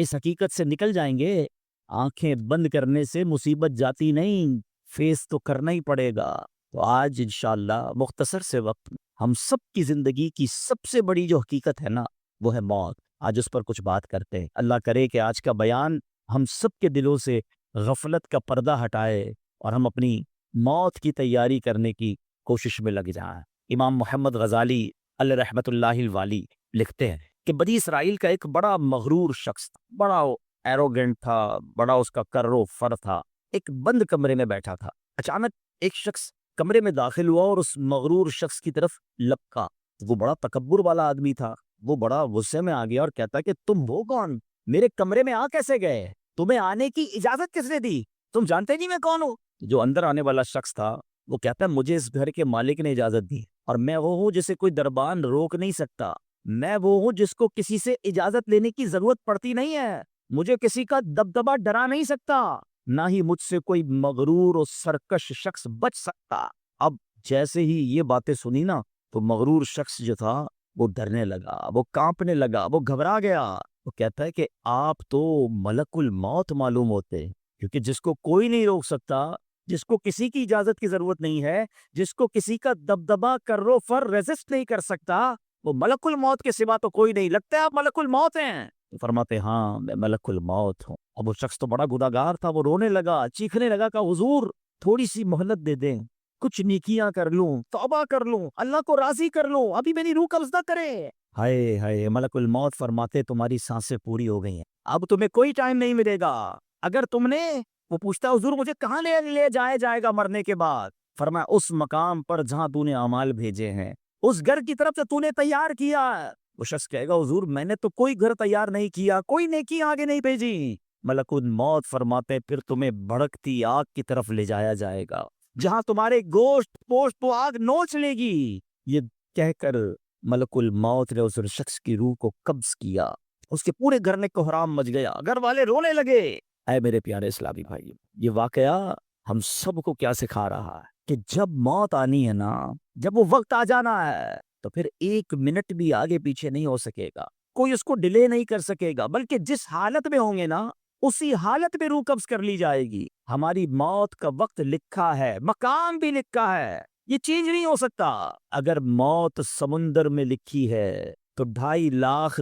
اس حقیقت سے نکل جائیں گے، آنکھیں بند کرنے سے مصیبت جاتی نہیں، فیس تو کرنا ہی پڑے گا۔ تو آج انشاءاللہ مختصر سے وقت ہم سب کی زندگی کی سب سے بڑی جو حقیقت ہے نا، وہ ہے موت۔ آج اس پر کچھ بات کرتے ہیں۔ اللہ کرے کہ آج کا بیان ہم سب کے دلوں سے غفلت کا پردہ ہٹائے اور ہم اپنی موت کی تیاری کرنے کی کوشش میں لگ جائیں۔ امام محمد غزالی علیہ رحمۃ اللہ الوالی لکھتے ہیں کہ بنی اسرائیل کا ایک بڑا مغرور شخص تھا، بڑا ایروگنٹ تھا، بڑا اس کا کر و فر تھا، ایک بند کمرے میں بیٹھا تھا۔ اچانک ایک شخص کمرے میں داخل ہوا اور اس مغرور شخص کی طرف لپکا۔ وہ بڑا تکبر والا آدمی تھا، وہ بڑا غصے میں آ گیا اور کہتا کہ تم ہو کون؟ میرے کمرے میں آ کیسے گئے؟ تمہیں آنے کی اجازت کس نے دی؟ تم جانتے نہیں میں کون ہوں؟ جو اندر آنے والا شخص تھا وہ کہتا ہے مجھے اس گھر کے مالک نے اجازت دی، اور میں وہ ہوں جسے کوئی دربان روک نہیں سکتا، میں وہ ہوں جس کو کسی سے اجازت لینے کی ضرورت پڑتی نہیں ہے، مجھے کسی کا دبدبا ڈرا نہیں سکتا، نہ ہی مجھ سے کوئی مغرور اور سرکش شخص بچ سکتا۔ اب جیسے ہی یہ باتیں سنی نا تو مغرور شخص جو تھا وہ ڈرنے لگا، وہ کانپنے لگا، وہ گھبرا گیا۔ وہ کہتا ہے کہ آپ تو ملک الموت معلوم ہوتے، کیونکہ جس کو کوئی نہیں روک سکتا، جس کو کسی کی اجازت کی ضرورت نہیں ہے، جس کو کسی کا دبدبا کرو فر ریزسٹ نہیں کر سکتا، وہ ملک الموت کے سوا تو کوئی نہیں، لگتا ہے آپ ملک الموت ہیں۔ فرماتے ہاں میں ملک الموت ہوں۔ اب وہ شخص تو بڑا گناہگار تھا، وہ رونے لگا، چیخنے لگا کہ حضور تھوڑی سی مہلت دے دیں، کچھ نیکیاں کر لوں، توبہ کر لوں، اللہ کو راضی کر لوں، ابھی میری روح قبض نہ کرے۔ ہائے ہائے، ملک الموت فرماتے تمہاری سانسیں پوری ہو گئی ہیں، اب تمہیں کوئی ٹائم نہیں ملے گا۔ اگر تم نے، وہ پوچھتا حضور مجھے کہاں لے جائے گا مرنے کے بعد؟ فرمایا اس مقام پر جہاں تو نے اعمال بھیجے ہیں، اس گھر کی طرف سے تو نے تیار کیا۔ وہ شخص کہے گا حضور میں نے تو کوئی گھر تیار نہیں کیا، کوئی نیکی آگے نہیں بھیجی۔ ملک الموت فرماتے پھر تمہیں بھڑکتی آگ کی طرف لے جایا جائے گا، جہاں تمہارے گوشت پوشت تو آگ نوچ لے گی۔ یہ کہہ کر ملک الموت نے اس شخص کی روح کو قبض کیا، اس کے پورے گھر میں کوہرام مچ گیا، گھر والے رونے لگے۔ اے میرے پیارے اسلامی بھائی، یہ واقعہ ہم سب کو کیا سکھا رہا ہے کہ جب موت آنی ہے نا، جب وہ وقت آ جانا ہے تو پھر ایک منٹ بھی آگے پیچھے نہیں ہو سکے گا، کوئی اس کو ڈیلے نہیں کر سکے گا، بلکہ جس حالت میں ہوں گے نا اسی حالت میں روح قبض کر لی جائے گی۔ ہماری موت کا وقت لکھا ہے، مقام بھی لکھا ہے، یہ چینج نہیں ہو سکتا۔ اگر موت سمندر میں لکھی ہے تو $2.5 لاکھ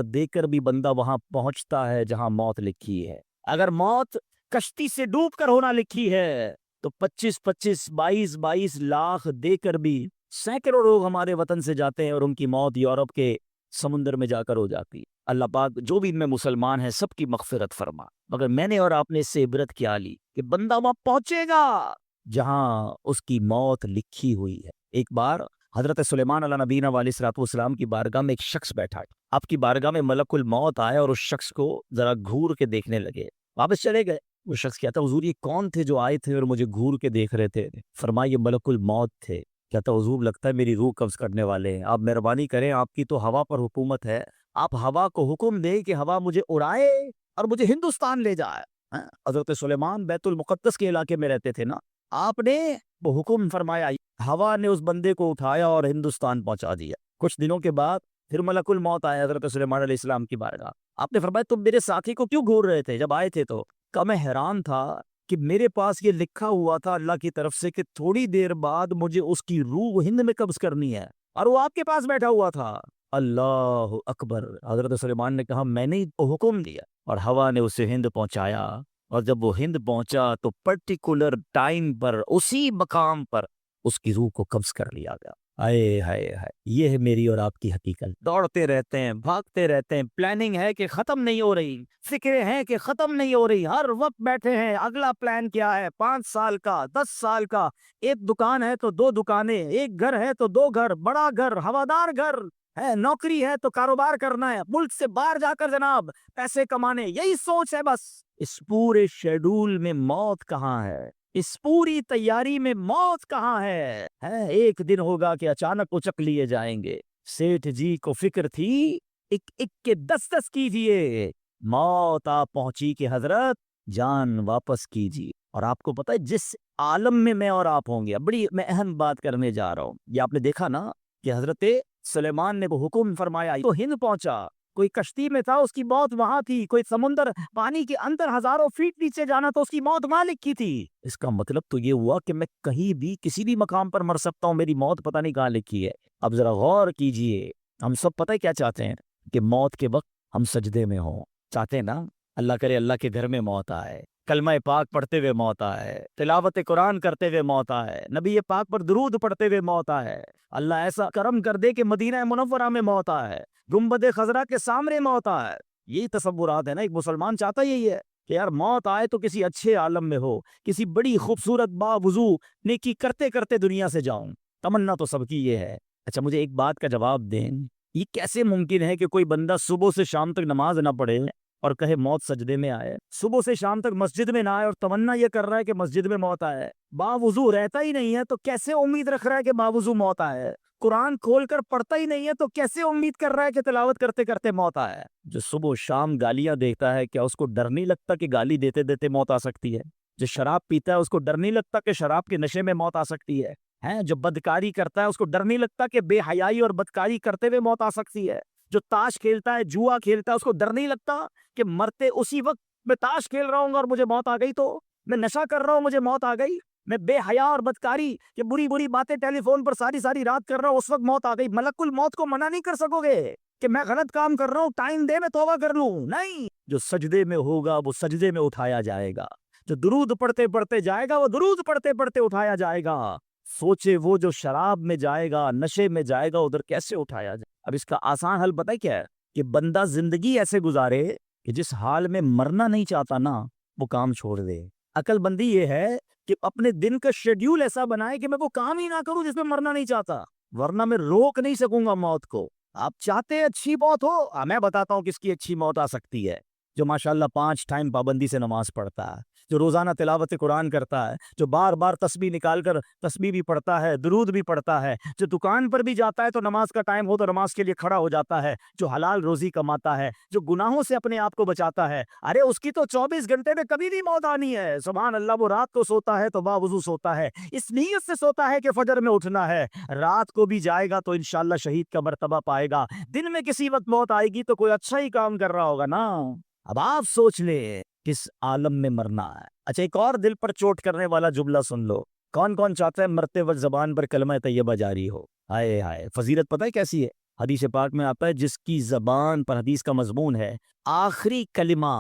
دے کر بھی بندہ وہاں پہنچتا ہے جہاں موت لکھی ہے۔ اگر موت کشتی سے ڈوب کر ہونا لکھی ہے تو 22 لاکھ دے کر بھی سینکڑوں لوگ ہمارے وطن سے جاتے ہیں اور ان کی موت یورپ کے سمندر میں جا کر ہو جاتی۔ اللہ پاک جو بھی ان میں مسلمان ہیں سب کی مغفرت فرما، مگر میں نے اور آپ نے اس سے عبرت کیا لی کہ بندہ وہاں پہنچے گا جہاں اس کی موت لکھی ہوئی ہے۔ ایک بار حضرت سلیمان علیہ نبینا علیہ الصلوۃ والسلام کی بارگاہ میں ایک شخص بیٹھا ہے، آپ کی بارگاہ میں ملک الموت آئے اور اس شخص کو ذرا گھور کے دیکھنے لگے، واپس چلے گئے۔ وہ شخص کہتا حضور یہ کون تھے جو آئے تھے اور مجھے گھور کے دیکھ رہے تھے؟ فرمایا یہ ملک الموت تھے۔ کہتا حضور لگتا ہے میری روح قبض کرنے والے ہیں، آپ مہربانی کریں، آپ کی تو ہوا پر حکومت ہے، آپ ہوا کو حکم دیں کہ ہوا مجھے اڑائے اور مجھے ہندوستان لے جائے۔ حضرت سلیمان بیت المقدس کے علاقے میں رہتے تھے نا، آپ نے وہ حکم فرمایا، ہوا نے اس بندے کو اٹھایا اور ہندوستان پہنچا دیا۔ کچھ دنوں کے بعد پھر ملک الموت آیا حضرت سلیمان علیہ السلام کی بارگاہ، آپ نے فرمایا تم میرے ساتھی کو کیوں گھور رہے تھے جب آئے تھے؟ تو میں حیران تھا کہ میرے پاس یہ لکھا ہوا تھا اللہ کی طرف سے کہ تھوڑی دیر بعد مجھے اس کی روح ہند میں قبض کرنی ہے، اور وہ آپ کے پاس بیٹھا ہوا تھا۔ اللہ اکبر! حضرت سلیمان نے کہا میں نے حکم دیا اور ہوا نے اسے ہند پہنچایا، اور جب وہ ہند پہنچا تو پرٹیکولر ٹائم پر اسی مقام پر اس کی روح کو قبض کر لیا گیا۔ ہائے ہائے ہائے، یہ ہے میری اور آپ کی حقیقت۔ دوڑتے رہتے ہیں، بھاگتے رہتے ہیں، پلاننگ ہے کہ ختم نہیں ہو رہی، فکریں ہیں کہ ختم نہیں ہو رہی، ہر وقت بیٹھے ہیں اگلا پلان کیا ہے، 5 سال کا، 10 سال کا، ایک دکان ہے تو 2 دکانیں، ایک گھر ہے تو 2 گھر، بڑا گھر، ہوادار گھر ہے، نوکری ہے تو کاروبار کرنا ہے، ملک سے باہر جا کر جناب پیسے کمانے، یہی سوچ ہے بس۔ اس پورے شیڈول میں موت کہاں ہے؟ اس پوری تیاری میں موت کہاں ہے؟ ایک دن ہوگا کہ اچانک اچک لیے جائیں گے۔ سیٹھ جی کو فکر تھی، ایک ایک کے 10 کیجئے، موت آ پہنچی کہ حضرت جان واپس کیجیے۔ اور آپ کو پتہ ہے جس عالم میں میں اور آپ ہوں گے، بڑی میں اہم بات کرنے جا رہا ہوں، یہ آپ نے دیکھا نا کہ حضرت سلیمان نے وہ حکم فرمایا تو ہند پہنچا، کوئی کشتی میں تھا، اس کی موت وہاں تھی، کوئی سمندر پانی کے اندر ہزاروں فیٹ نیچے جانا تو اس کی موت مالک کی تھی۔ اس کا مطلب تو یہ ہوا کہ میں کہیں بھی کسی بھی مقام پر مر سکتا ہوں، میری موت پتہ نہیں کہاں لکھی ہے۔ اب ذرا غور کیجئے، ہم سب پتہ ہے کیا چاہتے ہیں کہ موت کے وقت ہم سجدے میں ہوں، چاہتے ہیں نا؟ اللہ کرے اللہ کے گھر میں موت آئے، کلمہ پاک پڑھتے ہوئے موت آئے، تلاوت قرآن کرتے ہوئے موت آئے، نبی پاک پر درود پڑھتے ہوئے موت آئے، اللہ ایسا کرم کر دے کہ مدینہ منورہ میں موت آئے، گنبد خضرا کے سامنے موت آئے۔ یہی تصورات ہے نا، ایک مسلمان چاہتا یہی ہے کہ یار موت آئے تو کسی اچھے عالم میں ہو، کسی بڑی خوبصورت باوضو نیکی کرتے کرتے دنیا سے جاؤں۔ تمنا تو سب کی یہ ہے۔ اچھا مجھے ایک بات کا جواب دیں، یہ کیسے ممکن ہے کہ کوئی بندہ صبح سے شام تک نماز نہ پڑھے اور کہے موت سجدے میں آئے، صبح سے شام تک مسجد میں نہ آئے اور تمنا یہ کر رہا ہے کہ مسجد میں موت آئے، باوضو رہتا ہی نہیں ہے تو کیسے امید رکھ رہا ہے کہ باوضو موت آئے، قرآن کھول کر پڑھتا ہی نہیں ہے تو کیسے امید کر رہا ہے کہ تلاوت کرتے کرتے موت آئے؟ جو صبح و شام گالیاں دیکھتا ہے، کیا اس کو ڈر نہیں لگتا کہ گالی دیتے دیتے موت آ سکتی ہے؟ جو شراب پیتا ہے اس کو ڈر نہیں لگتا کہ شراب کے نشے میں موت آ سکتی ہے؟ جو بدکاری کرتا ہے اس کو ڈر نہیں لگتا کہ بے حیائی اور بدکاری کرتے ہوئے موت آ سکتی ہے؟ جو تاش کھیلتا ہے، جوا کھیلتا ہے، اس کو ڈر نہیں لگتا کہ مرتے اسی وقت میں تاش کھیل رہا ہوں گا اور مجھے موت آ گئی، تو میں نشہ کر رہا ہوں مجھے موت آ گئی، میں بے حیا اور بدکاری کہ بری بری باتیں ٹیلی فون پر ساری ساری رات کر رہا ہوں، اس وقت موت آ گئی، ملک الموت کو منع نہیں کر سکو گے کہ میں غلط کام کر رہا ہوں، ٹائم دے میں توبہ کر لوں؟ نہیں، جو سجدے میں ہوگا وہ سجدے میں اٹھایا جائے گا، جو درود پڑھتے پڑھتے جائے گا وہ درود پڑھتے پڑھتے اٹھایا جائے گا۔ سوچے وہ جو شراب میں جائے گا، نشے میں جائے گا، ادھر کیسے اٹھایا جائے؟ اب اس کا آسان حل پتہ ہے کیا ہے؟ کہ بندہ زندگی ایسے گزارے کہ جس حال میں مرنا نہیں چاہتا نا وہ کام چھوڑ دے۔ عقل بندی یہ ہے کہ اپنے دن کا شیڈیول ایسا بنائے کہ میں وہ کام ہی نہ کروں جس میں مرنا نہیں چاہتا، ورنہ میں روک نہیں سکوں گا موت کو۔ آپ چاہتے ہیں اچھی موت ہو؟ میں بتاتا ہوں کس کی اچھی موت آ سکتی ہے۔ جو ماشاءاللہ 5 ٹائم پابندی سے نماز پڑھتا ہے، جو روزانہ تلاوت قرآن کرتا ہے، جو بار بار تسبیح نکال کر تسبیح بھی پڑھتا ہے، درود بھی پڑھتا ہے، جو دکان پر بھی جاتا ہے تو نماز کا ٹائم ہو تو نماز کے لیے کھڑا ہو جاتا ہے، جو حلال روزی کماتا ہے، جو گناہوں سے اپنے آپ کو بچاتا ہے، ارے اس کی تو 24 گھنٹے میں کبھی نہیں موت آنی ہے۔ سبحان اللہ، وہ رات کو سوتا ہے تو باوضو سوتا ہے، اس نیت سے سوتا ہے کہ فجر میں اٹھنا ہے، رات کو بھی جائے گا تو انشاءاللہ شہید کا مرتبہ پائے گا، دن میں کسی وقت موت آئے گی تو کوئی اچھا ہی کام کر رہا ہوگا نا۔ اب آپ سوچ لے کس عالم میں مرنا ہے۔ اچھا ایک اور دل پر چوٹ کرنے والا جملہ سن لو، کون کون چاہتا ہے مرتے وقت زبان پر کلمہ طیبہ جاری ہو؟ ہائے ہائے، فضیلت پتہ ہے کیسی ہے؟ حدیث پاک میں آتا ہے جس کی زبان پر، حدیث کا مضمون ہے، آخری کلمہ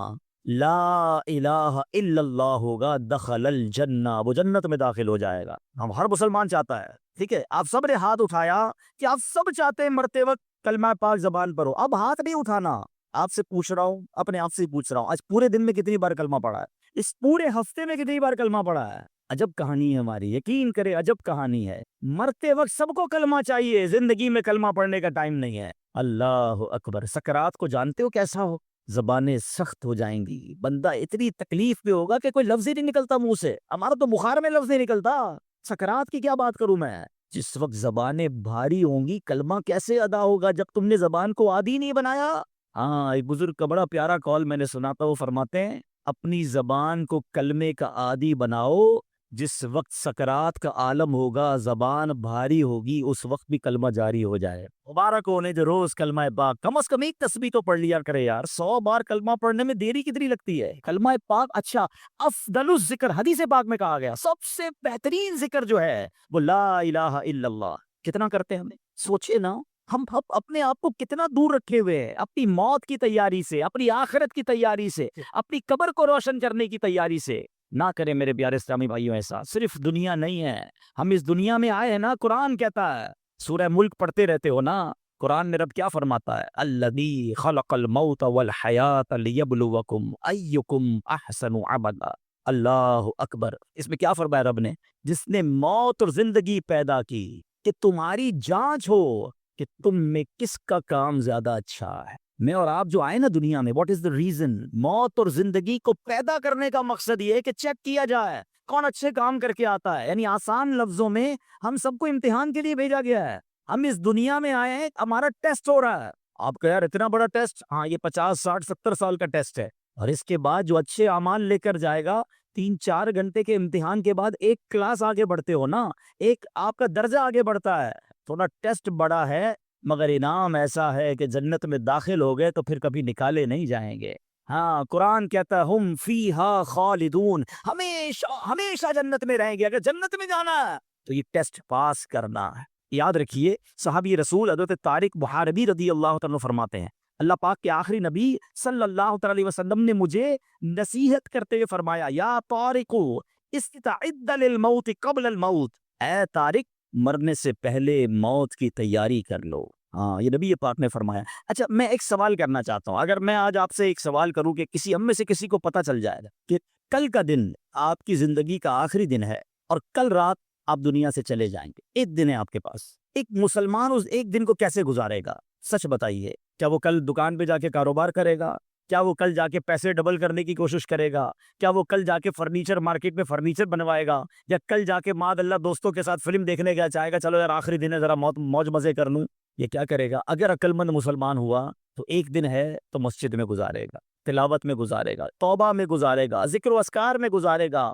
لا الہ الا اللہ ہوگا، دخل الجنہ، وہ جنت میں داخل ہو جائے گا۔ ہم ہر مسلمان چاہتا ہے، ٹھیک ہے؟ آپ سب نے ہاتھ اٹھایا کہ آپ سب چاہتے ہیں مرتے وقت کلمہ پاک زبان پر ہو۔ اب ہاتھ نہیں اٹھانا، آپ سے پوچھ رہا ہوں، اپنے آپ سے پوچھ رہا ہوں، آج پورے دن میں کتنی بار کلمہ پڑھا ہے؟ اس پورے ہفتے میں کتنی بار کلمہ پڑھا ہے؟ عجب کہانی ہے ہماری، یقین کرے عجب کہانی ہے۔ مرتے وقت سب کو کلمہ چاہیے، زندگی میں کلمہ پڑھنے کا ٹائم نہیں ہے۔ اللہ اکبر، سکرات کو جانتے ہو کیسا ہو؟ زبانیں سخت ہو جائیں گی، بندہ اتنی تکلیف میں ہوگا کہ کوئی لفظ ہی نہیں نکلتا منہ سے، ہمارا تو بخار میں لفظ نہیں نکلتا، سکرات کی کیا بات کروں میں؟ جس وقت زبانیں بھاری ہوں گی کلمہ کیسے ادا ہوگا جب تم نے زبان کو عادی نہیں بنایا؟ ہاں، ایک بزرگ کا بڑا پیارا قول میں نے سنا تھا، وہ فرماتے ہیں اپنی زبان کو کلمے کا عادی بناؤ، جس وقت سکرات کا عالم ہوگا، زبان بھاری ہوگی، اس وقت بھی کلمہ جاری ہو جائے۔ مبارک ہونے جو روز کلمہ پاک کم از کم ایک تسبیح تو پڑھ لیا کرے یار، 100 بار کلمہ پڑھنے میں دیری کتنی لگتی ہے؟ کلمہ پاک اچھا، افضل الذکر، حدیث پاک میں کہا گیا سب سے بہترین ذکر جو ہے وہ لا الہ الا اللہ۔ کتنا کرتے ہیں ہمیں؟ سوچے نا، ہم اپنے آپ کو کتنا دور رکھے ہوئے ہیں اپنی موت کی تیاری سے، اپنی آخرت کی تیاری سے، اپنی قبر کو روشن کرنے کی تیاری سے۔ نہ کریں میرے پیارے اسلامی بھائیوں ایسا، صرف دنیا نہیں ہے، ہم اس دنیا میں آئے ہیں نا، قرآن کہتا ہے، سورہ ملک پڑھتے رہتے ہو نا، قرآن میں رب کیا فرماتا ہے؟ الذی خلق الموت والحیات لیبلوکم ایکم احسن عملا۔ اللہ اکبر، اس میں کیا فرمایا رب نے؟ جس نے موت اور زندگی پیدا کی کہ تمہاری جانچ ہو کہ تم میں کس کا کام زیادہ اچھا ہے۔ میں اور آپ جو آئے نا دنیا میں، واٹ از دا ریزن؟ موت اور زندگی کو پیدا کرنے کا مقصد یہ ہے کہ چیک کیا جائے کون اچھے کام کر کے آتا ہے۔ یعنی آسان لفظوں میں ہم سب کو امتحان کے لیے بھیجا گیا ہے، ہم اس دنیا میں آئے ہیں، ہمارا ٹیسٹ ہو رہا ہے۔ آپ کا یار اتنا بڑا ٹیسٹ؟ ہاں، یہ 50 60 70 سال کا ٹیسٹ ہے، اور اس کے بعد جو اچھے اعمال لے کر جائے گا، 3 4 گھنٹے کے امتحان کے بعد ایک کلاس آگے بڑھتے ہو نا، ایک آپ کا درجہ آگے بڑھتا ہے۔ تھوڑا ٹیسٹ بڑا ہے مگر انعام ایسا ہے کہ جنت میں داخل ہو گئے تو پھر کبھی نکالے نہیں جائیں گے. ہاں قرآن کہتا ہے ہم فیہا خالدون, ہمیشہ ہمیشہ جنت میں رہیں گے. اگر جنت میں جانا ہے تو یہ ٹیسٹ پاس کرنا ہے. یاد رکھیے صحابی رسول حضرت طارق محاربی رضی اللہ تعالیٰ فرماتے ہیں اللہ پاک کے آخری نبی صلی اللہ تعالی علیہ وسلم نے مجھے نصیحت کرتے ہوئے فرمایا یا طارق استعد للموت قبل الموت, اے طارق مرنے سے پہلے موت کی تیاری کر لو. ہاں یہ نبی پاک نے فرمایا. اچھا میں ایک سوال کرنا چاہتا ہوں, اگر میں آج آپ سے ایک سوال کروں کہ کسی ہم میں سے کسی کو پتہ چل جائے گا کہ کل کا دن آپ کی زندگی کا آخری دن ہے اور کل رات آپ دنیا سے چلے جائیں گے, ایک دن ہے آپ کے پاس, ایک مسلمان اس ایک دن کو کیسے گزارے گا؟ سچ بتائیے. کیا وہ کل دکان پہ جا کے کاروبار کرے گا؟ کیا وہ کل جا کے پیسے ڈبل کرنے کی کوشش کرے گا؟ کیا وہ کل جا کے فرنیچر مارکیٹ میں فرنیچر بنوائے گا؟ یا کل جا کے معاذ اللہ دوستوں کے ساتھ فلم دیکھنے گیا چاہے گا چلو یار آخری دن ہے ذرا موج مزے کر لوں؟ یہ کیا کرے گا؟ اگر عقل مند مسلمان ہوا تو ایک دن ہے تو مسجد میں گزارے گا, تلاوت میں گزارے گا, توبہ میں گزارے گا, ذکر و اذکار میں گزارے گا,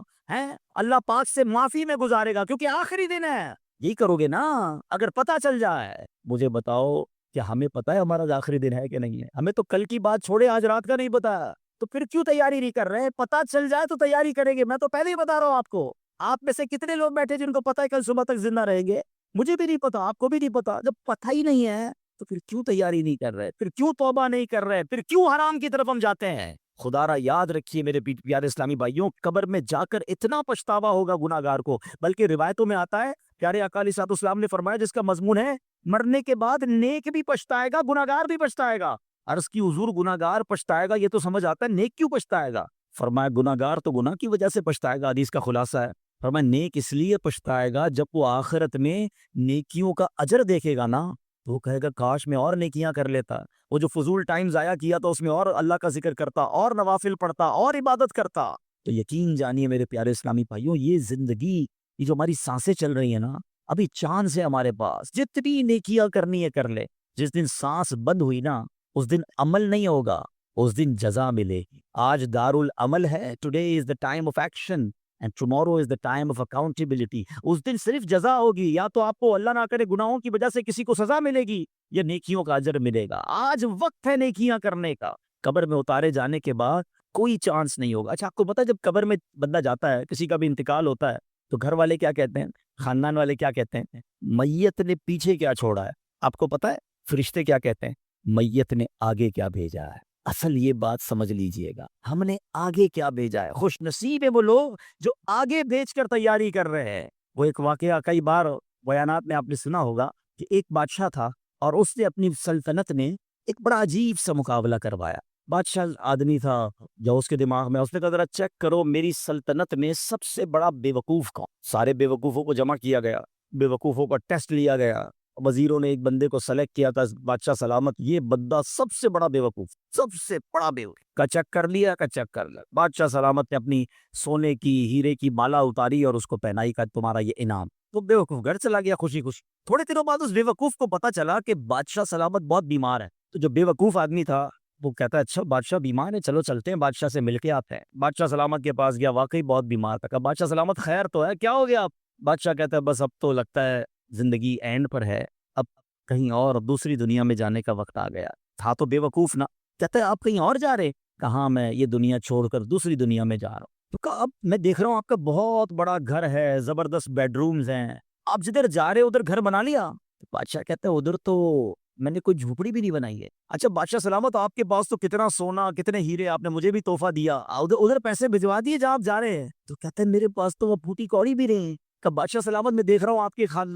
اللہ پاک سے معافی میں گزارے گا, کیونکہ آخری دن ہے. یہی کرو گے نا. اگر پتہ چل جائے, مجھے بتاؤ کہ ہمیں پتہ ہے ہمارا آخری دن ہے کہ نہیں ہے؟ ہمیں تو کل کی بات چھوڑے آج رات کا نہیں پتا, تو پھر کیوں تیاری نہیں کر رہے؟ پتہ چل جائے تو تیاری کریں گے. میں تو پہلے ہی بتا رہا ہوں آپ کو. آپ میں سے کتنے لوگ بیٹھے جن کو پتہ ہے کل صبح تک زندہ رہیں گے؟ مجھے بھی نہیں پتا, آپ کو بھی نہیں پتا. جب پتہ ہی نہیں ہے تو پھر کیوں تیاری نہیں کر رہے؟ پھر کیوں توبہ نہیں کر رہے؟ پھر کیوں حرام کی طرف ہم جاتے ہیں؟ خدا را یاد رکھیے میرے پیارے اسلامی بھائیوں, قبر میں جا کر اتنا پچھتاوا ہوگا گناہگار کو, بلکہ روایتوں میں آتا ہے پیارے آقا علیہ الصلوۃ والسلام نے فرمایا جس کا مضمون ہے مرنے کے بعد نیک بھی پچھتائے گا گناہگار بھی پچھتائے گا. عرض کی حضور گناہگار پچھتائے گا یہ تو سمجھ آتا ہے, نیک کیوں پچھتائے گا؟ فرمایا گناہگار تو گناہ کی وجہ سے پچھتائے گا, حدیث کا خلاصہ ہے. فرمایا نیک اس لیے پچھتائے گا جب وہ آخرت میں نیکیوں کا اجر دیکھے گا نا, تو وہ کہے گا کاش میں اور نیکیاں کر لیتا, وہ جو فضول ٹائم ضائع کیا تو اس میں اور اللہ کا ذکر کرتا, اور نوافل پڑھتا, اور عبادت کرتا. تو یقین جانیے میرے پیارے اسلامی بھائیوں, یہ زندگی یہ جو ہماری سانسیں چل رہی ہیں نا, ابھی چاند سے ہمارے پاس جتنی نیکیاں کرنی ہے کر لے. جس دن سانس بند ہوئی نا اس دن عمل نہیں ہوگا, اس دن جزا ملے گی. آج دار العمل ہے, today is the time of action and tomorrow is the time of accountability. اس دن صرف جزا ہوگی, یا تو آپ کو اللہ نہ کرے گناہوں کی وجہ سے کسی کو سزا ملے گی یا نیکیوں کا اجر ملے گا. آج وقت ہے نیکیاں کرنے کا. قبر میں اتارے جانے کے بعد کوئی چانس نہیں ہوگا. اچھا آپ کو پتا ہے جب قبر میں بندہ جاتا ہے, کسی کا بھی انتقال ہوتا ہے, تو گھر والے کیا کہتے ہیں, خاندان والے کیا کہتے ہیں؟ میت نے پیچھے کیا چھوڑا ہے؟ آپ کو پتا ہے فرشتے کیا کہتے ہیں؟ میت نے آگے کیا بھیجا ہے. اصل یہ بات سمجھ لیجئے گا, ہم نے آگے کیا بھیجا ہے. خوش نصیب ہے وہ لوگ جو آگے بھیج کر تیاری کر رہے ہیں. وہ ایک واقعہ کئی بار بیانات میں آپ نے سنا ہوگا کہ ایک بادشاہ تھا اور اس نے اپنی سلطنت میں ایک بڑا عجیب سا مقابلہ کروایا. بادشاہ آدمی تھا, جو اس کے دماغ میں اس نے کہا ذرا چیک کرو میری سلطنت میں سب سے بڑا بے وقوف کون. سارے بے وقوفوں کو جمع کیا گیا, بے وقوفوں کا ٹیسٹ لیا گیا, وزیروں نے ایک بندے کو سلیکٹ کیا تھا, بادشاہ سلامت یہ بندہ سب سے بڑا بے وقوف, سب سے بڑا بے وقوف کا چیک کر لیا, کا چیک کر لیا. بادشاہ سلامت نے اپنی سونے کی ہیرے کی مالا اتاری اور اس کو پہنائی, کا تمہارا یہ انعام. وہ بے وقوف گھر چلا گیا خوشی خوشی. تھوڑے دنوں بعد اس بے وقوف کو پتا چلا کہ بادشاہ سلامت بہت بیمار ہے. تو جو بے وقوف آدمی تھا وہ کہتا ہے اچھا بادشاہ بیمار ہے, چلو چلتے ہیں بادشاہ سے مل کے آتے ہیں. بادشاہ سلامت کے پاس گیا, واقعی بہت بیمار تھا. کہا بادشاہ سلامت خیر تو ہے, کیا ہو گیا آپ؟ بادشاہ کہتا ہے بس اب تو لگتا ہے زندگی اینڈ پر ہے, اب کہیں اور دوسری دنیا میں جانے کا وقت آ گیا. تھا تو بے وقوف نا. کہتا ہے آپ کہیں اور جا رہے؟ کہاں میں یہ دنیا چھوڑ کر دوسری دنیا میں جا رہا ہوں. تو کہا اب میں دیکھ رہا ہوں آپ کا بہت بڑا گھر ہے, زبردست بیڈ رومز ہیں, آپ جدھر جا رہے ادھر گھر بنا لیا؟ بادشاہ کہتا ہے ادھر تو میں نے کوئی جھوپڑی بھی نہیں بنائی ہے. اچھا بادشاہ سلامت آپ کے پاس تو کتنا سونا کتنے ہیرے آپ نے مجھے بھی تحفہ دیا, ادھر پیسے بھجوا دیے جہاں آپ جا رہے ہیں. تو کہتے ہیں میرے پاس تو وہ پھوٹی کوڑی بھی رہے. کہ بادشاہ سلامت میں دیکھ رہا ہوں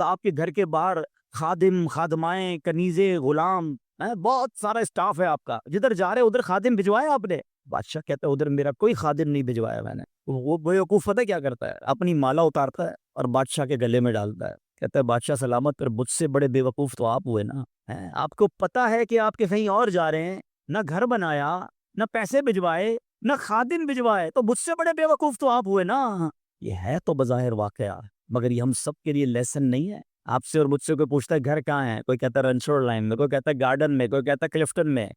آپ کے گھر کے باہر خادم خادمائیں کنیزیں غلام, بہت سارا اسٹاف ہے آپ کا, جدھر جا رہے ادھر خادم بھجوائے آپ نے؟ بادشاہ کہتا ہے ادھر میرا کوئی خادم نہیں بھجوایا میں نے. وہ بیوقوف پتہ کیا کرتا ہے, اپنی مالا اتارتا ہے اور بادشاہ کے گلے میں ڈالتا ہے. کہتا ہے بادشاہ سلامت پر مجھ سے بڑے بے وقوف تو آپ ہوئے نا. آپ کو پتا ہے کہ آپ کے کہیں اور جا رہے ہیں, نہ گھر بنایا, نہ پیسے بھجوائے, نہ خادم بھجوائے, تو مجھ سے بڑے بے وقوف تو آپ ہوئے نا. یہ ہے تو بظاہر واقعہ, مگر یہ ہم سب کے لیے لیسن نہیں ہے. آپ سے اور مجھ سے کوئی پوچھتا ہے گھر کہاں ہے, کوئی کہتا ہے رنچوڑ لائن میں, کوئی کہتا ہے گارڈن میں, کوئی کہتا ہے کلفٹن میں.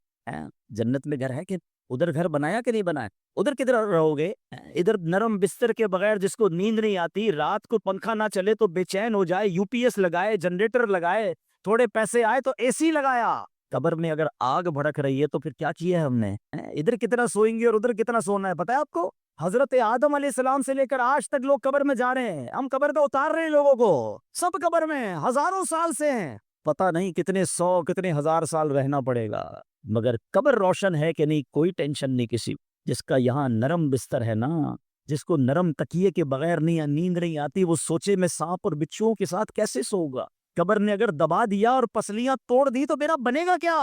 جنت میں گھر ہے کہ ادھر گھر بنایا کہ نہیں بنایا؟ ادھر کدھر رہو گے؟ ادھر نرم بستر کے بغیر جس کو نیند نہیں آتی, رات کو پنکھا نہ چلے تو بے چین ہو جائے, یو پی ایس لگائے, جنریٹر لگائے, تھوڑے پیسے آئے تو اے سی لگایا. قبر میں اگر آگ بھڑک رہی ہے تو پھر کیا کیا ہے ہم نے؟ ادھر کتنا سوئیں گے اور ادھر کتنا سونا ہے پتہ ہے آپ کو؟ حضرت آدم علیہ السلام سے لے کر آج تک لوگ قبر میں جا رہے ہیں. ہم قبر میں اتار رہے ہیں لوگوں کو. سب قبر میں ہزاروں سال سے ہیں. پتہ نہیں کتنے سو کتنے ہزار سال رہنا پڑے گا. مگر قبر روشن ہے کہ نہیں کوئی ٹینشن نہیں کسی. جس کا یہاں نرم بستر ہے نا، جس کو نرم تکیے کے بغیر نیند نہیں آتی، وہ سوچے میں سانپ اور بچھوؤں کے ساتھ کیسے سوؤں گا. قبر نے اگر دبا دیا اور پسلیاں توڑ دی تو میرا بنے گا کیا؟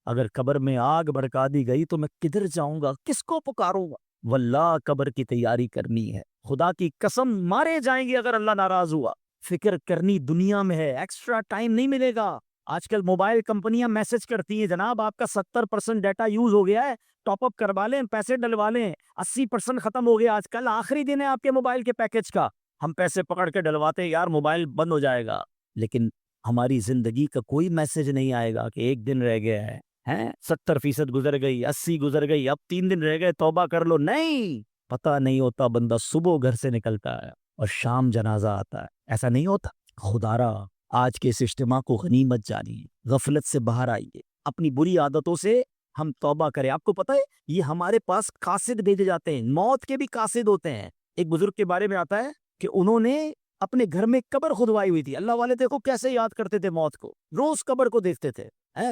اگر قبر میں آگ بھڑکا دی گئی تو میں کدھر جاؤں گا، کس کو پکاروں گا؟ واللہ قبر کی تیاری کرنی ہے. خدا کی قسم مارے جائیں گے اگر اللہ ناراض ہوا. فکر کرنی دنیا میں ہے، ایکسٹرا ٹائم نہیں ملے گا. آج کل موبائل کمپنیاں میسج کرتی ہیں جناب آپ کا 70% ڈیٹا یوز ہو گیا ہے، ٹاپ اپ کروا لیں، پیسے ڈلوا لیں. 80% ختم ہو گیا، آج کل آخری دن ہے آپ کے موبائل کے پیکج کا. ہم پیسے پکڑ کے ڈلواتے ہیں، یار موبائل بند ہو جائے گا. لیکن ہماری زندگی کا کوئی میسج نہیں آئے گا کہ ایک دن رہ گیا ہے. 70% گزر گئی، 80 گزر گئی، اب 3 دن رہ گئے، توبہ کر لو. نہیں، پتہ نہیں ہوتا بندہ صبح گھر سے نکلتا ہے اور شام جنازہ آتا ہے. ایسا نہیں ہوتا. خدارا آج کے اس اجتماع کو غنیمت جانیے، غفلت سے باہر آئیے، اپنی بری عادتوں سے ہم توبہ کریں. آپ کو پتہ ہے یہ ہمارے پاس قاصد بھیجے جاتے ہیں، موت کے بھی قاصد ہوتے ہیں. ایک بزرگ کے بارے میں آتا ہے کہ انہوں نے اپنے گھر میں قبر کھدوائی ہوئی تھی. اللہ والے دیکھو کیسے یاد کرتے تھے موت کو، روز قبر کو دیکھتے تھے،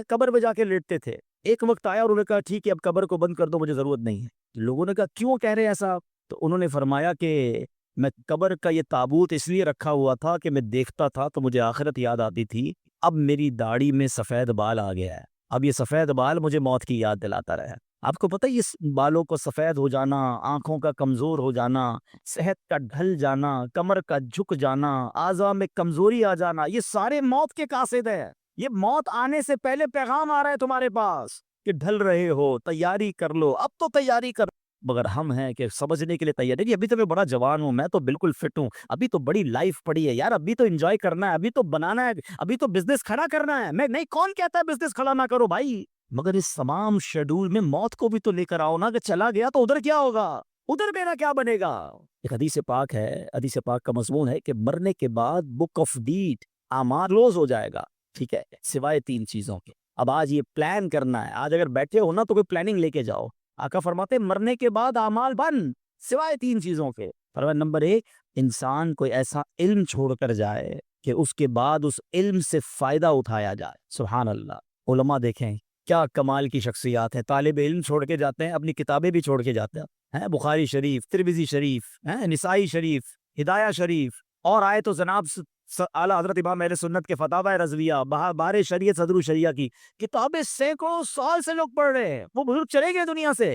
قبر میں جا کے لیٹتے تھے. ایک وقت آیا اور انہوں نے کہا ٹھیک ہے اب قبر کو بند کر دو، مجھے ضرورت نہیں ہے. لوگوں نے کہا کیوں کہہ رہے ہیں ایسا؟ تو انہوں نے فرمایا کہ میں قبر کا یہ تابوت اس لیے رکھا ہوا تھا کہ میں دیکھتا تھا تو مجھے آخرت یاد آتی تھی. اب میری داڑھی میں سفید بال آ گیا ہے، اب یہ سفید بال مجھے موت کی یاد دلاتا رہا. آپ کو پتہ ہے اس بالوں کو سفید ہو جانا، آنکھوں کا کمزور ہو جانا، صحت کا ڈھل جانا، کمر کا جھک جانا، اعضاء میں کمزوری آ جانا، یہ سارے موت کے قاصد ہیں. یہ موت آنے سے پہلے پیغام آ رہا ہے تمہارے پاس کہ ڈھل رہے ہو، تیاری کر لو. اب تو تیاری کر، مگر ہم ہیں کہ سمجھنے کے لیے تیار نہیں. ابھی تو میں بڑا جوان ہوں، میں تو بالکل فٹ ہوں، ابھی تو بڑی لائف پڑی ہے یار، ابھی تو انجوائے کرنا ہے، ابھی تو بنانا ہے، ابھی تو بزنس کھڑا کرنا ہے. میں نہیں، کون کہتا ہے بزنس کھڑا نہ کرو بھائی؟ مگر اس تمام شیڈول میں موت کو بھی تو لے کر آؤ نا، کہ چلا گیا تو ادھر کیا ہوگا، ادھر میرا کیا بنے گا؟ ایک حدیث پاک ہے، حدیث پاک کا مضمون ہے کہ مرنے کے بعد بک آف ڈیٹ اعمال کلوز ہو جائے گا. ٹھیک ہے، سوائے 3 چیزوں کے. اب آج یہ پلان کرنا ہے، آج اگر بیٹھے ہو نا تو کوئی پلاننگ لے کے جاؤ. آقا فرماتے مرنے کے بعد اعمال بند سوائے 3 چیزوں کے. فرمایا نمبر 1، انسان کوئی ایسا علم چھوڑ کر جائے کہ اس کے بعد اس علم سے فائدہ اٹھایا جائے. سبحان اللہ. علماء دیکھیں کیا کمال کی شخصیات ہیں، طالب علم چھوڑ کے جاتے ہیں، اپنی کتابیں بھی چھوڑ کے جاتے ہیں. بخاری شریف، ترمذی شریف، نسائی شریف، ہدایہ شریف، اور آئے تو جناب اعلیٰ حضرت امام اہل سنت کے فتاوی رضویہ، بہار شریعت صدر شریعہ کی کتابیں سینکڑوں سال سے لوگ پڑھ رہے ہیں. وہ بزرگ چلے گئے دنیا سے.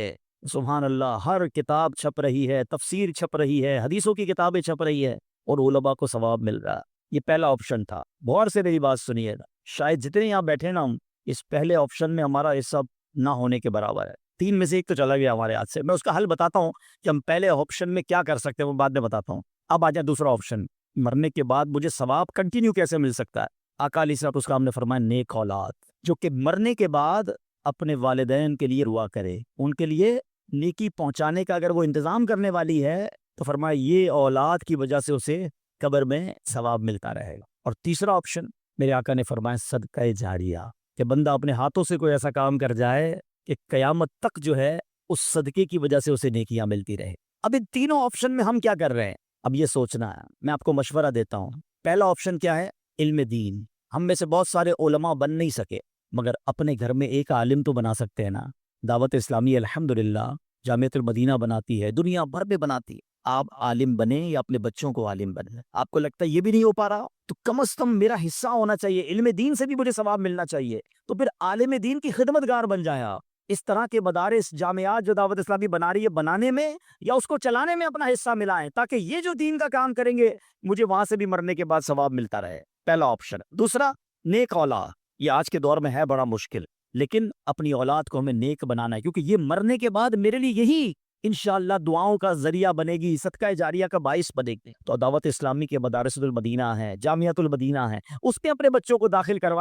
سبحان اللہ. ہر کتاب چھپ رہی ہے، تفسیر چھپ رہی ہے، حدیثوں کی کتابیں چھپ رہی ہے، اور علماء کو ثواب مل رہا ہے. یہ پہلا آپشن تھا. غور سے میری بات سنیے گا، شاید جتنے یہاں بیٹھے نا ہم اس پہلے آپشن میں ہمارا حصہ نہ ہونے کے برابر ہے. 3 میں سے 1 تو چلا گیا ہمارے ہاتھ سے. میں اس کا حل بتاتا ہوں کہ ہم پہلے آپشن میں کیا کر سکتے ہیں، وہ بعد میں بتاتا ہوں. اب آ جائے دوسرا آپشن، مرنے کے بعد مجھے ثواب کنٹینیو کیسے مل سکتا ہے. آقا علیہ الصلوۃ والسلام نے فرمایا نیک اولاد جو کہ مرنے کے بعد اپنے والدین کے لیے دعا کرے، ان کے لیے نیکی پہنچانے کا اگر وہ انتظام کرنے والی ہے تو فرمایا یہ اولاد کی وجہ سے اسے قبر میں ثواب ملتا رہے گا. اور تیسرا آپشن میرے آقا نے فرمایا صدقہ جاریہ، کہ بندہ اپنے ہاتھوں سے کوئی ایسا کام کر جائے کہ قیامت تک جو ہے اس صدقے کی وجہ سے اسے نیکیاں ملتی رہے. اب ان تینوں آپشن میں ہم کیا کر رہے ہیں، اب یہ سوچنا ہے. میں آپ کو مشورہ دیتا ہوں. پہلا آپشن کیا ہے، علم دین. ہم میں سے بہت سارے علماء بن نہیں سکے، مگر اپنے گھر میں ایک عالم تو بنا سکتے ہیں نا. دعوت اسلامی الحمدللہ جامعۃ المدینہ بناتی ہے، دنیا بھر میں بناتی ہے. آپ عالم بنیں یا اپنے بچوں کو عالم بنیں. آپ کو لگتا ہے یہ بھی نہیں ہو پا رہا تو کم از کم میرا حصہ ہونا چاہیے، علم دین سے بھی مجھے ثواب ملنا چاہیے. تو پھر عالم دین کی خدمت گار بن جائیں آپ. اس طرح کے مدارس، جامعات جو دعوت اسلامی بنا رہی ہے، بنانے میں یا اس کو چلانے میں اپنا حصہ ملائیں، تاکہ یہ جو دین کا کام کریں گے مجھے وہاں سے بھی مرنے کے بعد ثواب ملتا رہے. پہلا آپشن. دوسرا، نیک اولاد. یہ آج کے دور میں ہے بڑا مشکل، لیکن اپنی اولاد کو ہمیں نیک بنانا ہے، کیونکہ یہ مرنے کے بعد میرے لیے یہی انشاءاللہ دعاؤں کا ذریعہ بنے گی، صدقہ جاریہ کا باعث بنے گی. تو دعوت اسلامی کے مدارس المدینہ ہیں، جامعۃ المدینہ ہیں، اس میں اپنے بچوں کو داخل کروا